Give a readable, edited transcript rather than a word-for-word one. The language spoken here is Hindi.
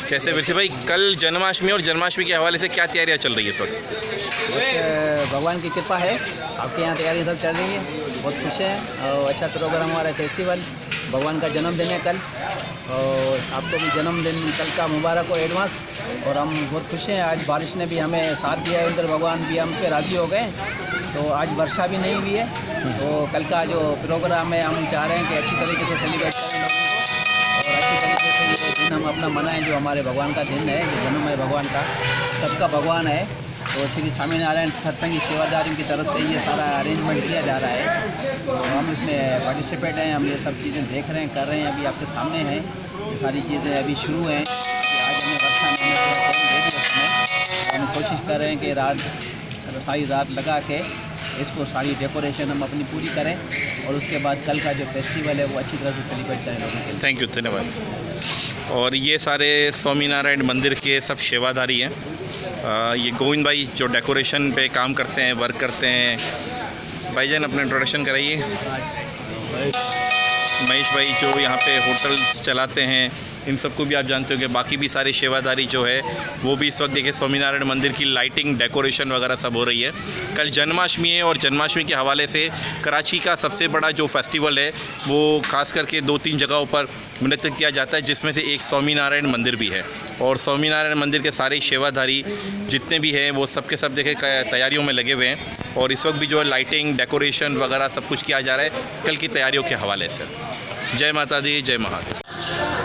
कैसे विरसी भाई, कल जन्माष्टमी और जन्माष्टमी के हवाले से क्या तैयारियां चल रही है इस वक्त? भगवान की कृपा है, आपके यहाँ तैयारी सब चल रही है, बहुत खुश हैं और अच्छा प्रोग्राम हमारा फेस्टिवल। भगवान का जन्मदिन है कल और आपको भी जन्मदिन कल का मुबारक हो एडवांस। और हम बहुत खुश हैं, आज बारिश ने भी हमें साथ दिया है, इंद्र भगवान भी हम पे राज़ी हो गए, तो आज वर्षा भी नहीं हुई है। तो कल का जो प्रोग्राम है हम चाह रहे हैं कि अच्छी तरीके से सेलिब्रेट करें लोगों को और अच्छी तरीके से ये दिन हम अपना मनाएं, जो हमारे भगवान का दिन है, जो जन्म है भगवान का, सबका भगवान है। तो श्री स्वामीनारायण सत्संगी सेवादारियों की तरफ से ये सारा अरेंजमेंट किया जा रहा है, तो हम इसमें पार्टिसिपेट हैं, हम ये सब चीज़ें देख रहे हैं, कर रहे हैं, अभी आपके सामने हैं ये सारी चीज़ें अभी शुरू हैं कि आज हमें वर्षा में थोड़ा टाइम दे दिया उसमें। हम कोशिश कर रहे हैं कि सारी रात लगा के इसको सारी डेकोरेशन हम अपनी पूरी करें और उसके बाद कल का जो फेस्टिवल है वो अच्छी तरह से सेलिब्रेट करें लोगों के लिए। थैंक यू, धन्यवाद। और ये सारे स्वामीनारायण मंदिर के सब सेवादारी हैं। ये गोविंद भाई जो डेकोरेशन पे काम करते हैं, वर्क करते हैं। भाईजान अपना इंट्रोडक्शन कराइए। महेश भाई जो यहाँ पे होटल्स चलाते हैं, इन सबको भी आप जानते हो कि बाकी भी सारी सेवादारी जो है वो भी इस वक्त देखिए स्वामीनारायण मंदिर की लाइटिंग, डेकोरेशन वगैरह सब हो रही है। कल जन्माष्टमी है और जन्माष्टमी के हवाले से कराची का सबसे बड़ा जो फेस्टिवल है वो खास करके 2-3 जगहों पर नृत्य किया जाता है, जिसमें से एक स्वामीनारायण मंदिर भी है। और स्वामीनारायण मंदिर के सारे सेवादारी जितने भी हैं वो सब के सब देखे तैयारियों में लगे हुए हैं और इस वक्त भी जो है लाइटिंग, डेकोरेशन वगैरह सब कुछ किया जा रहा है कल की तैयारियों के हवाले से। जय माता दी, जय महादेव।